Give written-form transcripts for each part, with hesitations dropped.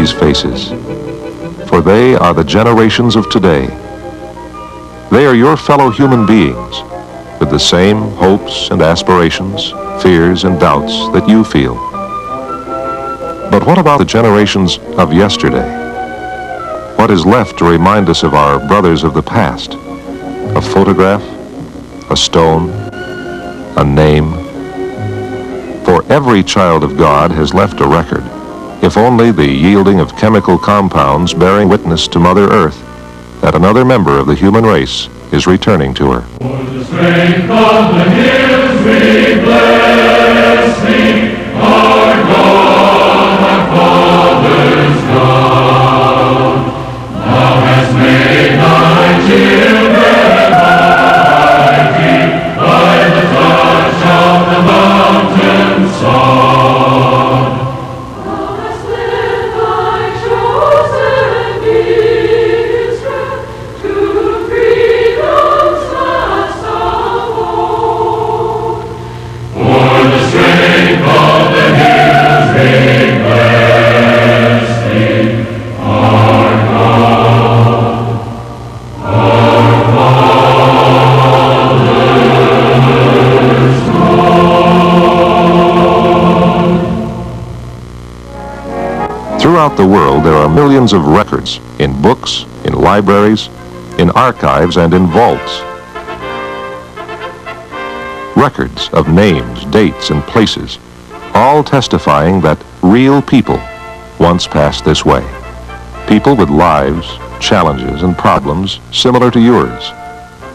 these faces, for they are the generations of today. They are your fellow human beings, with the same hopes and aspirations, fears and doubts that you feel. But what about the generations of yesterday? What is left to remind us of our brothers of the past? A photograph, a stone, a name? For every child of God has left a record, if only the yielding of chemical compounds bearing witness to Mother Earth that another member of the human race is returning to her. For the strength of the hills we bless thee, our God, our Father's God. Thou hast made thy children mighty by the touch of the mountain sod. Thou hast led thy chosen Israel to freedom's last abode. For the strength of the hills we bless thee, our God, our Father's God. Throughout the world, there are millions of records in books, in libraries, in archives, and in vaults. Records of names, dates, and places, all testifying that real people once passed this way. People with lives, challenges, and problems similar to yours.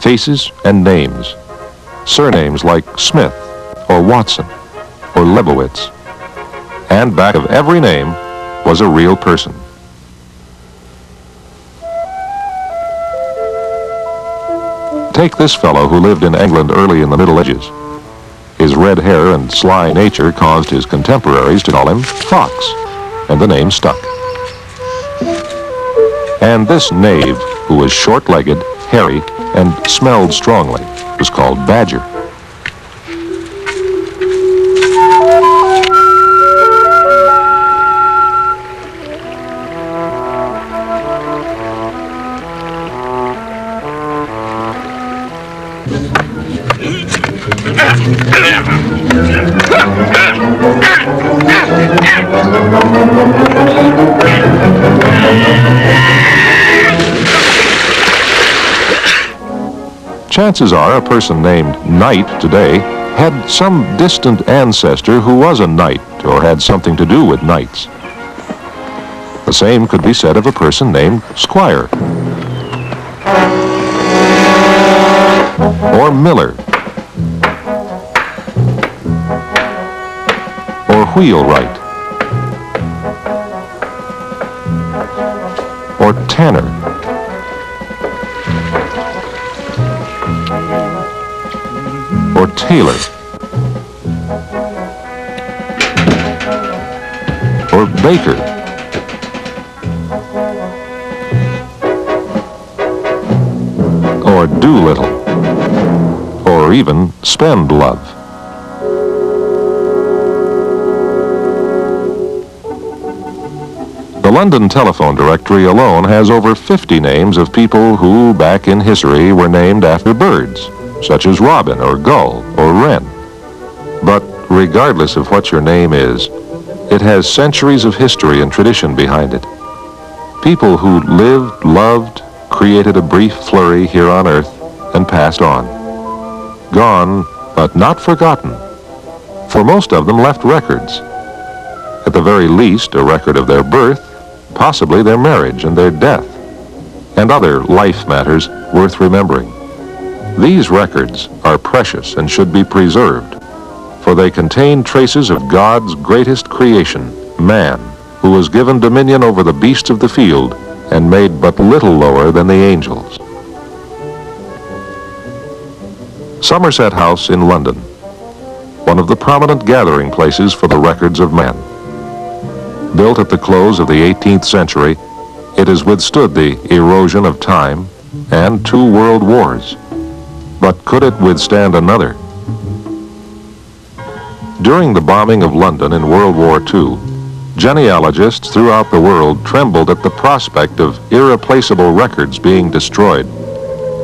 Faces and names. Surnames like Smith, or Watson, or Lebowitz. And back of every name was a real person. Take this fellow who lived in England early in the Middle Ages. His red hair and sly nature caused his contemporaries to call him Fox, and the name stuck. And this knave, who was short-legged, hairy, and smelled strongly, was called Badger. Chances are a person named Knight today had some distant ancestor who was a knight or had something to do with knights. The same could be said of a person named Squire or Miller or Wheelwright or Tanner or Taylor or Baker or Doolittle or even Spendlove. The London telephone directory alone has over 50 names of people who, back in history, were named after birds, such as robin or gull or wren. But regardless of what your name is, it has centuries of history and tradition behind it. People who lived, loved, created a brief flurry here on earth and passed on. Gone, but not forgotten, for most of them left records. At the very least, a record of their birth, possibly their marriage and their death, and other life matters worth remembering. These records are precious and should be preserved, for they contain traces of God's greatest creation, man, who was given dominion over the beasts of the field and made but little lower than the angels. Somerset House in London, one of the prominent gathering places for the records of man. Built at the close of the 18th century, it has withstood the erosion of time and 2 world wars. But could it withstand another? During the bombing of London in World War II, Genealogists throughout the world trembled at the prospect of irreplaceable records being destroyed.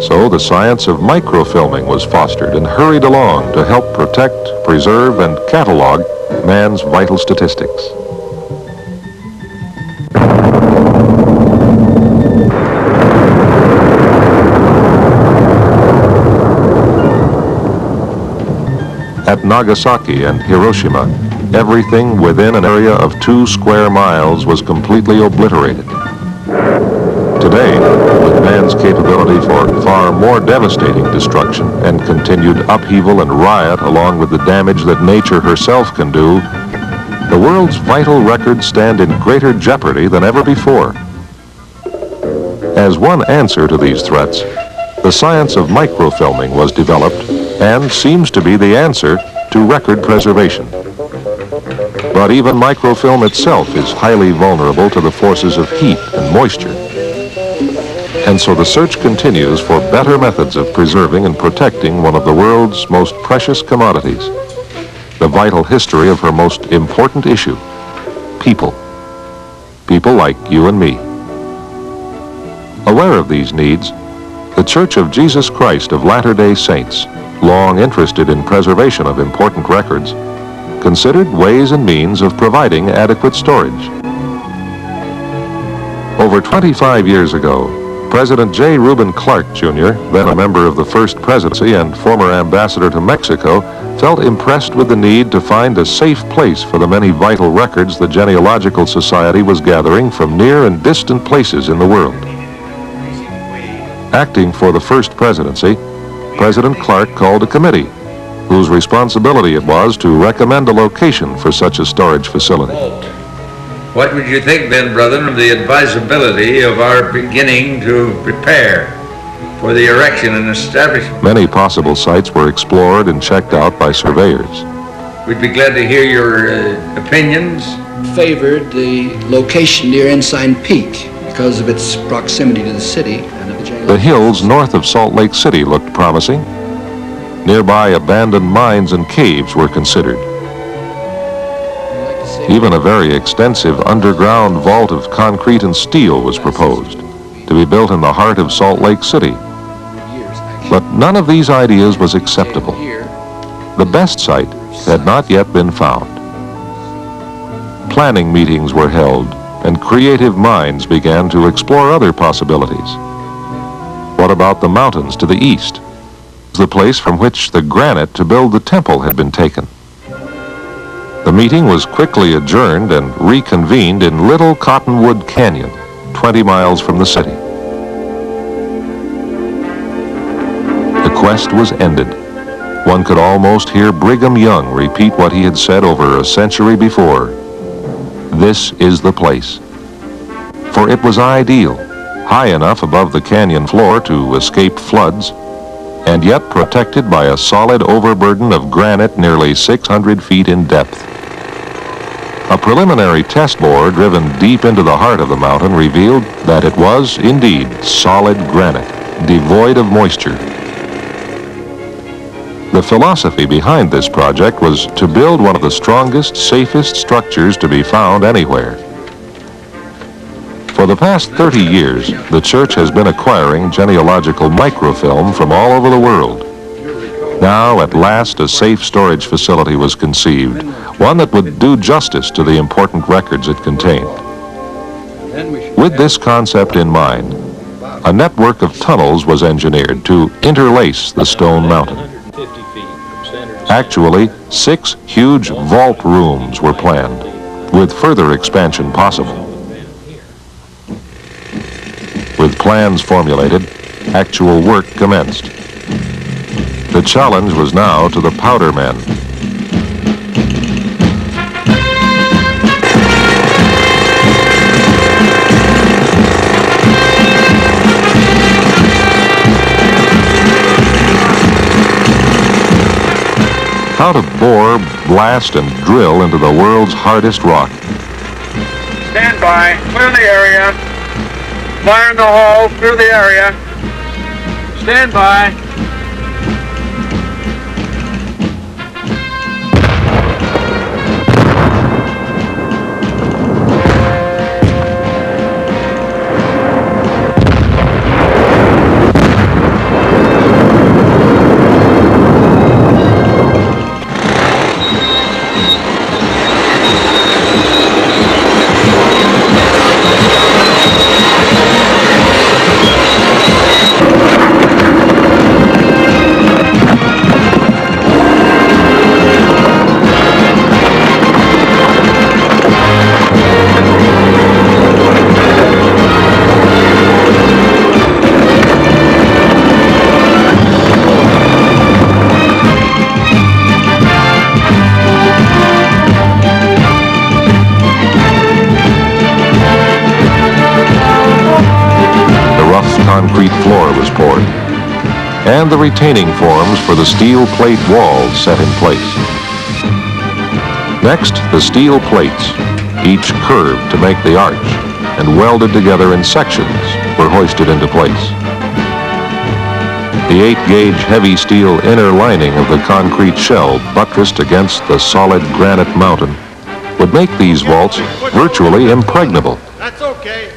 So the science of microfilming was fostered and hurried along to help protect, preserve, and catalog man's vital statistics. At Nagasaki and Hiroshima, everything within an area of 2 square miles was completely obliterated. Today, with man's capability for far more devastating destruction and continued upheaval and riot along with the damage that nature herself can do, the world's vital records stand in greater jeopardy than ever before. As one answer to these threats, the science of microfilming was developed and seems to be the answer to record preservation. But even microfilm itself is highly vulnerable to the forces of heat and moisture. And so the search continues for better methods of preserving and protecting one of the world's most precious commodities, the vital history of her most important issue, people. People like you and me. Aware of these needs, the Church of Jesus Christ of Latter-day Saints, long interested in preservation of important records, considered ways and means of providing adequate storage. Over 25 years ago, President J. Reuben Clark, Jr., then a member of the First Presidency and former ambassador to Mexico, felt impressed with the need to find a safe place for the many vital records the Genealogical Society was gathering from near and distant places in the world. Acting for the First Presidency, President Clark called a committee whose responsibility it was to recommend a location for such a storage facility. What would you think then, brethren, of the advisability of our beginning to prepare for the erection and establishment? Many possible sites were explored and checked out by surveyors. We'd be glad to hear your opinions. Favored the location near Ensign Peak because of its proximity to the city and of the The hills north of Salt Lake City looked promising. Nearby abandoned mines and caves were considered. Even a very extensive underground vault of concrete and steel was proposed to be built in the heart of Salt Lake City. But none of these ideas was acceptable. The best site had not yet been found. Planning meetings were held, and creative minds began to explore other possibilities. What about the mountains to the east? The place from which the granite to build the temple had been taken. The meeting was quickly adjourned and reconvened in Little Cottonwood Canyon, 20 miles from the city. The quest was ended. One could almost hear Brigham Young repeat what he had said over a century before. This is the place. For it was ideal, high enough above the canyon floor to escape floods, and yet protected by a solid overburden of granite nearly 600 feet in depth. A preliminary test bore driven deep into the heart of the mountain revealed that it was indeed solid granite, devoid of moisture. The philosophy behind this project was to build one of the strongest, safest structures to be found anywhere. For the past 30 years, the church has been acquiring genealogical microfilm from all over the world. Now, at last, a safe storage facility was conceived, one that would do justice to the important records it contained. With this concept in mind, a network of tunnels was engineered to interlace the stone mountain. Actually, 6 huge vault rooms were planned, with further expansion possible. With plans formulated, actual work commenced. The challenge was now to the powder men. How to bore, blast, and drill into the world's hardest rock. Stand by, clear the area. Fire in the hole, clear the area. Stand by. and the retaining forms for the steel plate walls set in place. Next, the steel plates, each curved to make the arch and welded together in sections, were hoisted into place. The 8-gauge heavy steel inner lining of the concrete shell buttressed against the solid granite mountain would make these vaults virtually impregnable. That's okay.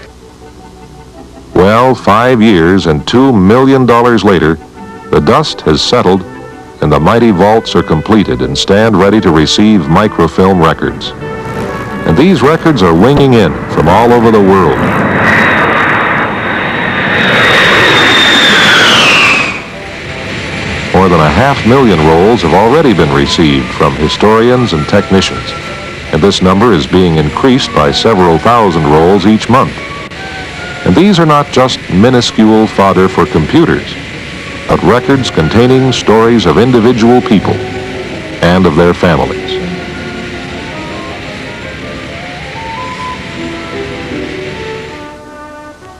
Well, 5 years and $2 million later, the dust has settled and the mighty vaults are completed and stand ready to receive microfilm records. And these records are winging in from all over the world. More than 500,000 rolls have already been received from historians and technicians, and this number is being increased by several thousand rolls each month. And these are not just minuscule fodder for computers, but records containing stories of individual people and of their families.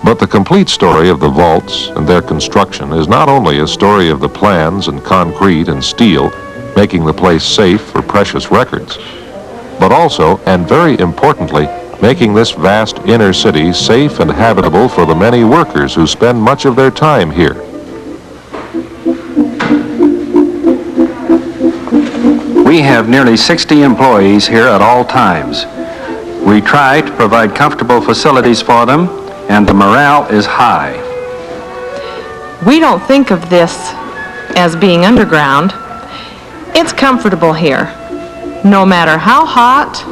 But the complete story of the vaults and their construction is not only a story of the plans and concrete and steel making the place safe for precious records, but also, and very importantly, making this vast inner city safe and habitable for the many workers who spend much of their time here. We have nearly 60 employees here at all times. We try to provide comfortable facilities for them, and the morale is high. We don't think of this as being underground. It's comfortable here. No matter how hot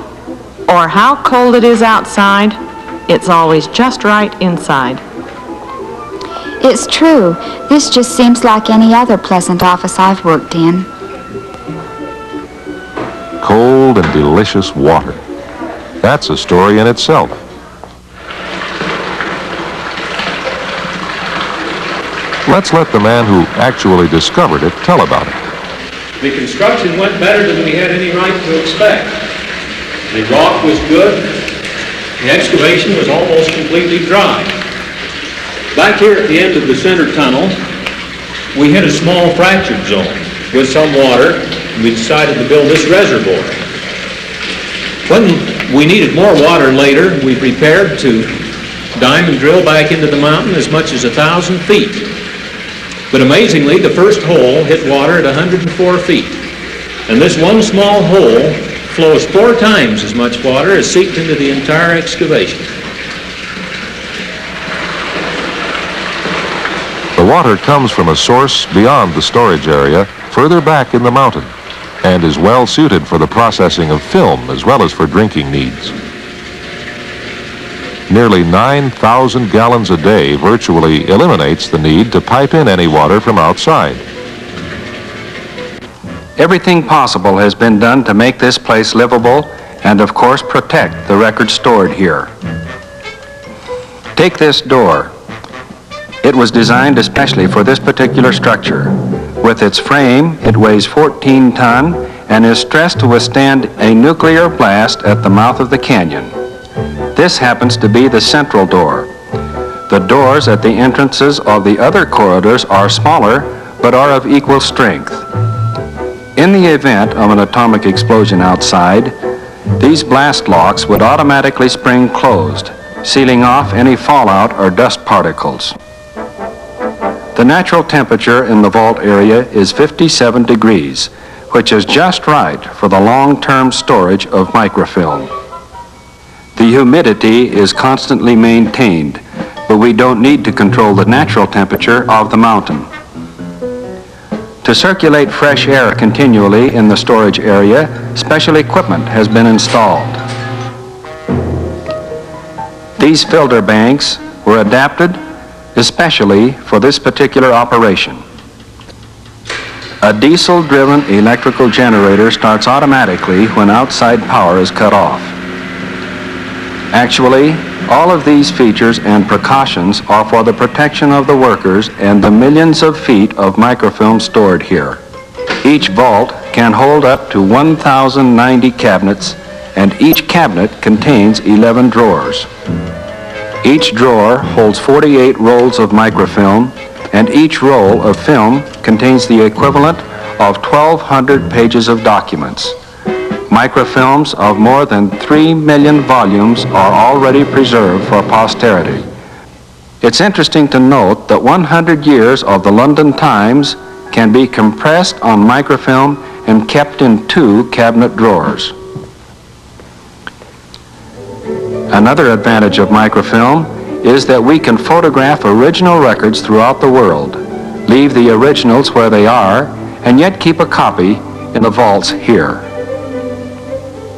or how cold it is outside, it's always just right inside. It's true. This just seems like any other pleasant office I've worked in. Cold and delicious water. That's a story in itself. Let's let the man who actually discovered it tell about it. The construction went better than we had any right to expect. The rock was good. The excavation was almost completely dry. Back here at the end of the center tunnel, we hit a small fractured zone with some water. We decided to build this reservoir. When we needed more water later, we prepared to diamond drill back into the mountain as much as 1,000 feet. But amazingly, the first hole hit water at 104 feet. And this one small hole flows 4 times as much water as seeped into the entire excavation. The water comes from a source beyond the storage area, further back in the mountain, and is well suited for the processing of film as well as for drinking needs. Nearly 9,000 gallons a day virtually eliminates the need to pipe in any water from outside. Everything possible has been done to make this place livable and, of course, protect the records stored here. Take this door. It was designed especially for this particular structure. With its frame, it weighs 14 tons and is stressed to withstand a nuclear blast at the mouth of the canyon. This happens to be the central door. The doors at the entrances of the other corridors are smaller, but are of equal strength. In the event of an atomic explosion outside, these blast locks would automatically spring closed, sealing off any fallout or dust particles. The natural temperature in the vault area is 57 degrees, which is just right for the long-term storage of microfilm. The humidity is constantly maintained, but we don't need to control the natural temperature of the mountain. To circulate fresh air continually in the storage area, special equipment has been installed. These filter banks were adapted especially for this particular operation. A diesel-driven electrical generator starts automatically when outside power is cut off. Actually, all of these features and precautions are for the protection of the workers and the millions of feet of microfilm stored here. Each vault can hold up to 1,090 cabinets, and each cabinet contains 11 drawers. Each drawer holds 48 rolls of microfilm, and each roll of film contains the equivalent of 1,200 pages of documents. Microfilms of more than 3 million volumes are already preserved for posterity. It's interesting to note that 100 years of the London Times can be compressed on microfilm and kept in 2 cabinet drawers. Another advantage of microfilm is that we can photograph original records throughout the world, leave the originals where they are, and yet keep a copy in the vaults here.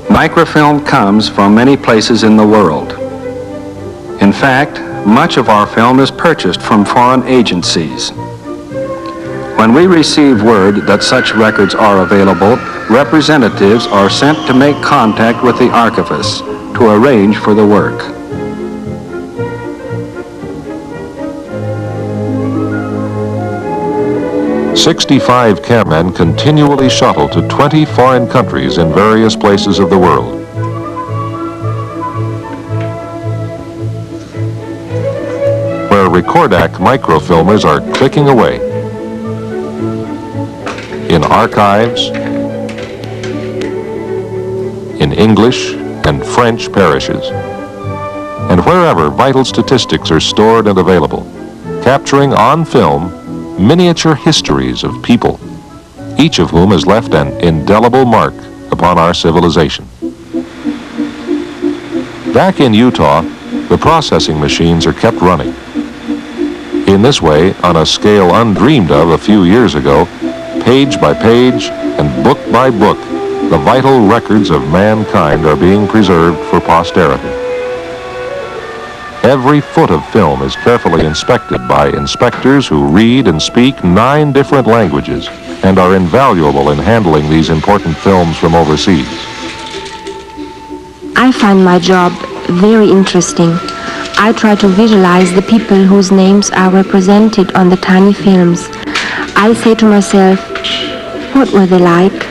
Microfilm comes from many places in the world. In fact, much of our film is purchased from foreign agencies. When we receive word that such records are available, representatives are sent to make contact with the archivists to arrange for the work. "65 cameramen continually shuttle to 20 foreign countries in various places of the world. Where Recordac microfilmers are clicking away. In archives, in English and French parishes, and wherever vital statistics are stored and available, capturing on film miniature histories of people, each of whom has left an indelible mark upon our civilization. Back in Utah, the processing machines are kept running. In this way, on a scale undreamed of a few years ago, page by page and book by book, the vital records of mankind are being preserved for posterity. Every foot of film is carefully inspected by inspectors who read and speak 9 different languages and are invaluable in handling these important films from overseas. I find my job very interesting. I try to visualize the people whose names are represented on the tiny films. I say to myself, what were they like?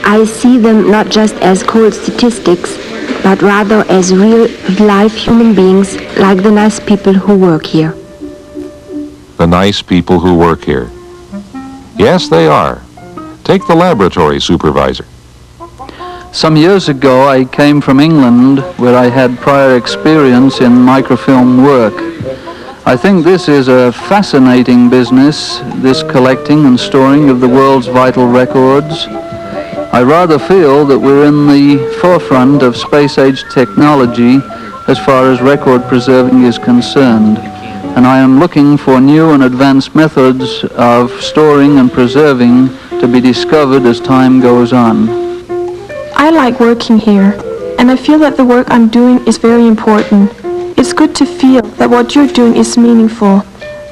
I see them not just as cold statistics, but rather as real life human beings, like the nice people who work here. The nice people who work here. Yes, they are. Take the laboratory supervisor. Some years ago, I came from England, where I had prior experience in microfilm work. I think this is a fascinating business, this collecting and storing of the world's vital records. I rather feel that we're in the forefront of space-age technology as far as record preserving is concerned, and I am looking for new and advanced methods of storing and preserving to be discovered as time goes on. I like working here, and I feel that the work I'm doing is very important. It's good to feel that what you're doing is meaningful,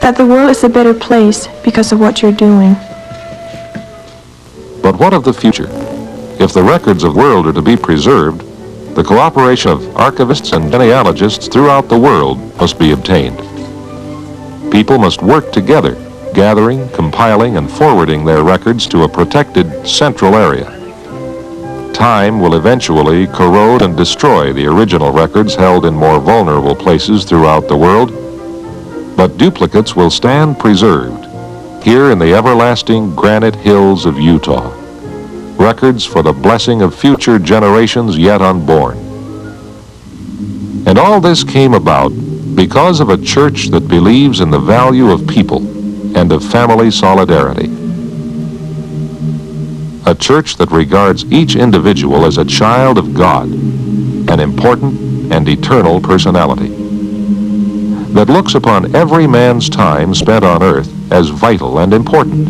that the world is a better place because of what you're doing. But what of the future? If the records of the world are to be preserved, the cooperation of archivists and genealogists throughout the world must be obtained. People must work together, gathering, compiling, and forwarding their records to a protected central area. Time will eventually corrode and destroy the original records held in more vulnerable places throughout the world, but duplicates will stand preserved here in the everlasting granite hills of Utah. Records for the blessing of future generations yet unborn. And all this came about because of a church that believes in the value of people and of family solidarity. A church that regards each individual as a child of God, an important and eternal personality. That looks upon every man's time spent on earth as vital and important.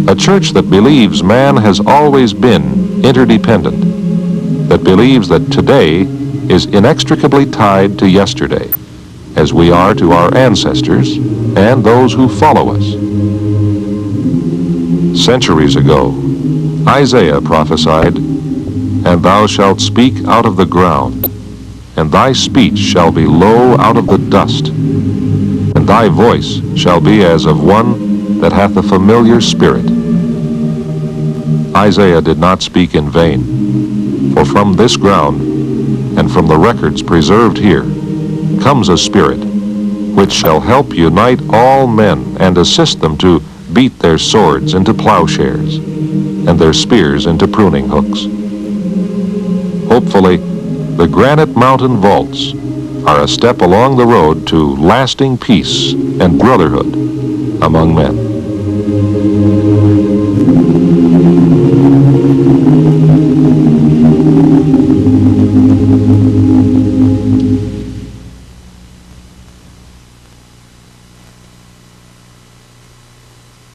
A church that believes man has always been interdependent, that believes that today is inextricably tied to yesterday, as we are to our ancestors and those who follow us. Centuries ago, Isaiah prophesied, "And thou shalt speak out of the ground, and thy speech shall be low out of the dust, and thy voice shall be as of one that hath a familiar spirit." Isaiah did not speak in vain, for from this ground and from the records preserved here comes a spirit, which shall help unite all men and assist them to beat their swords into plowshares and their spears into pruning hooks. Hopefully, the granite mountain vaults are a step along the road to lasting peace and brotherhood among men.